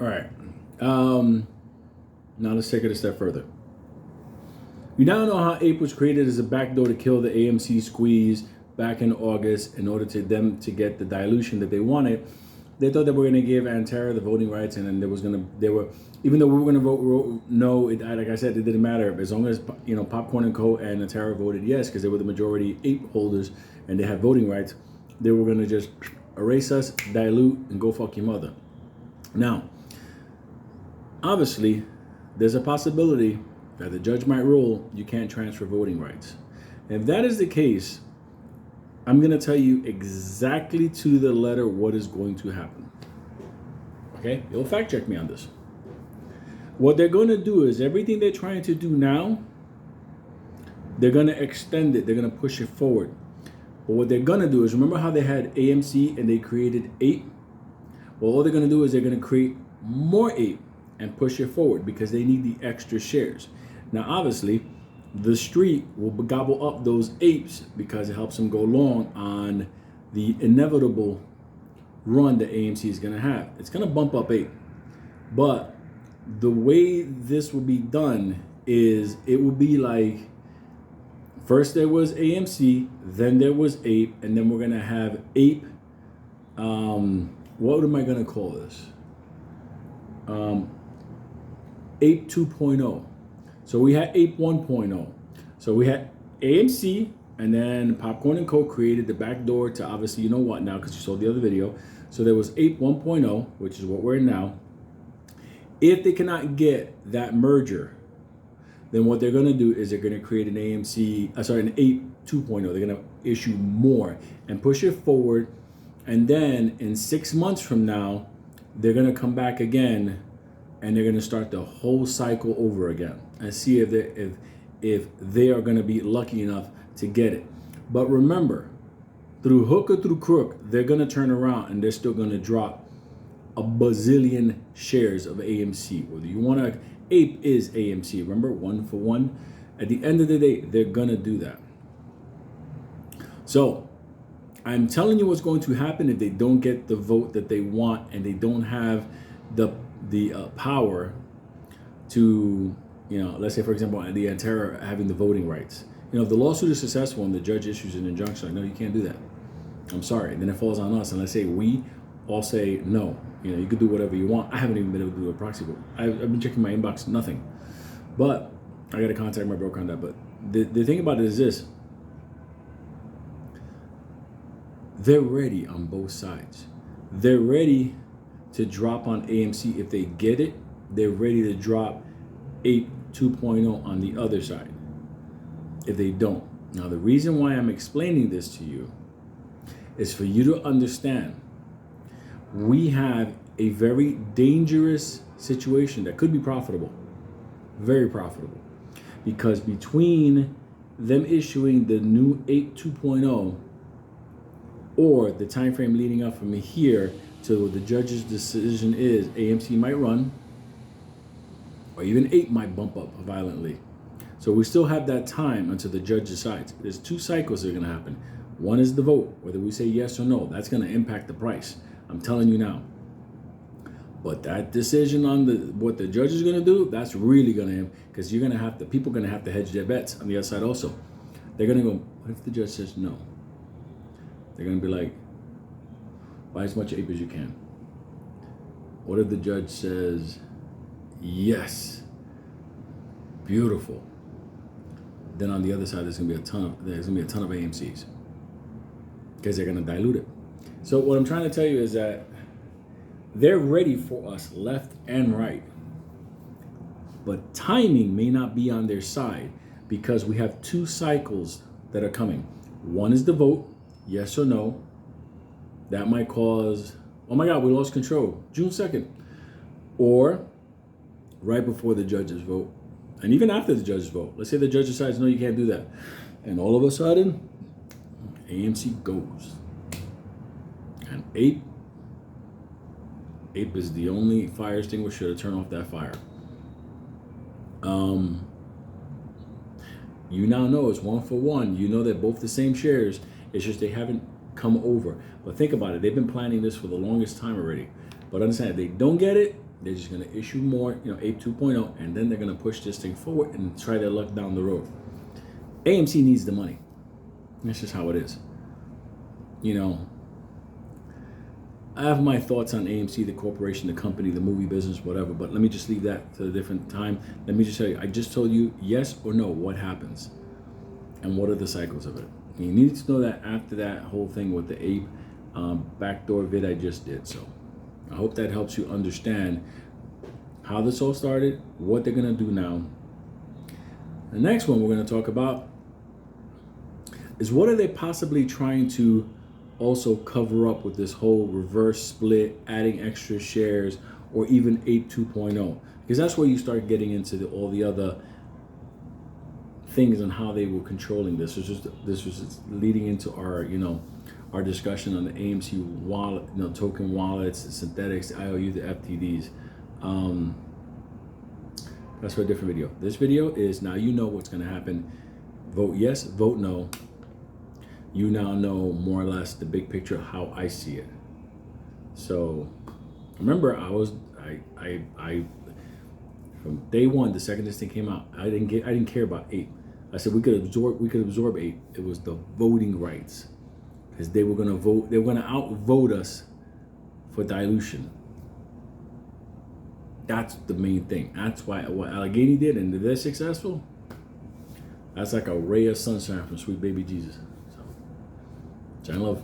All right. Now let's take it a step further. We now know how APE was created as a backdoor to kill the AMC squeeze back in August in order to them to get the dilution that they wanted. They thought they were going to give Antara the voting rights, and then even though we were going to vote no, like I said, it didn't matter as long as Popcorn and Co. and Antara voted yes because they were the majority APE holders and they had voting rights. They were going to just erase us, dilute, and go fuck your mother. Now, obviously, there's a possibility that the judge might rule you can't transfer voting rights. If that is the case, I'm going to tell you exactly to the letter what is going to happen. Okay? You'll fact check me on this. What they're going to do is everything they're trying to do now, they're going to extend it. They're going to push it forward. But what they're going to do is, remember how they had AMC and they created APE? Well, all they're going to do is they're going to create more APE and push it forward because they need the extra shares. Now, obviously, the street will gobble up those apes because it helps them go long on the inevitable run that AMC is going to have. It's going to bump up ape. But the way this will be done is it will be like first there was AMC, then there was ape, and then we're going to have ape. What am I going to call this? Ape 2.0. So we had Ape 1.0. So we had AMC, and then Popcorn and Co. created the back door to obviously, you know what now, because you saw the other video. So there was Ape 1.0, which is what we're in now. If they cannot get that merger, then what they're going to do is they're going to create an an Ape 2.0. They're going to issue more and push it forward. And then in 6 months from now, they're going to come back again and they're going to start the whole cycle over again and see if they are going to be lucky enough to get it. But remember, through hook or through crook, they're going to turn around and they're still going to drop a bazillion shares of AMC. Whether you want to, ape is AMC. Remember, 1 for 1. At the end of the day, they're going to do that. So I'm telling you what's going to happen if they don't get the vote that they want and they don't have the power to, let's say, for example, the Antara having the voting rights. If the lawsuit is successful and the judge issues an injunction, like, no, you can't do that. I'm sorry. Then it falls on us. And let's say we all say, no, you could do whatever you want. I haven't even been able to do a proxy vote. I've been checking my inbox, nothing. But I got to contact my broker on that. But the thing about it is this. They're ready on both sides. They're ready to drop on AMC if they get it. They're ready to drop Ape 2.0 on the other side if they don't. Now, the reason why I'm explaining this to you is for you to understand we have a very dangerous situation that could be profitable, very profitable, because between them issuing the new Ape 2.0 or the time frame leading up from here to the judge's decision is AMC might run, or even Ape might bump up violently. So we still have that time until the judge decides. There's 2 cycles that are going to happen. One is the vote, whether we say yes or no. That's going to impact the price. I'm telling you now. But that decision on what the judge is going to do, that's really going to, because people are going to have to hedge their bets on the other side also. They're going to go, what if the judge says no? They're going to be like, buy as much ape as you can. What if the judge says, yes, beautiful? Then on the other side, there's going to be a ton of AMCs because they're going to dilute it. So what I'm trying to tell you is that they're ready for us left and right, but timing may not be on their side because we have 2 cycles that are coming. One is the vote, yes or no. That might cause, oh my God, we lost control, June 2nd. Or right before the judge's vote. And even after the judge's vote. Let's say the judge decides, no, you can't do that. And all of a sudden, AMC goes. And Ape is the only fire extinguisher to turn off that fire. You now know it's 1 for 1. You know they're both the same shares. It's just they haven't come over. But think about it. They've been planning this for the longest time already. But understand, if they don't get it, They're just going to issue more, Ape 2.0, and then they're going to push this thing forward and try their luck down the road. AMC needs the money. That's just how it is. I have my thoughts on AMC, the corporation, the company, the movie business, whatever, but let me just leave that to a different time. Let me just tell you, I just told you yes or no, what happens and what are the cycles of it. And you need to know that after that whole thing with the ape backdoor vid I just did. So I hope that helps you understand how this all started, what they're going to do now. The next one we're going to talk about is what are they possibly trying to also cover up with this whole reverse split, adding extra shares, or even Ape 2.0, because that's where you start getting into all the other things and how they were controlling this. This was leading into our discussion on the AMC wallet, token wallets, the synthetics, the IOU, the FTDs. That's for a different video. This video is now you know what's going to happen. Vote yes, vote no. You now know more or less the big picture of how I see it. So remember, I from day one, the second this thing came out, I didn't care about ape. I said we could absorb ape. It was the voting rights, because they were gonna vote. They were gonna outvote us for dilution. That's the main thing. That's why what Allegheny did, and they're successful. That's like a ray of sunshine from sweet baby Jesus. Giant love.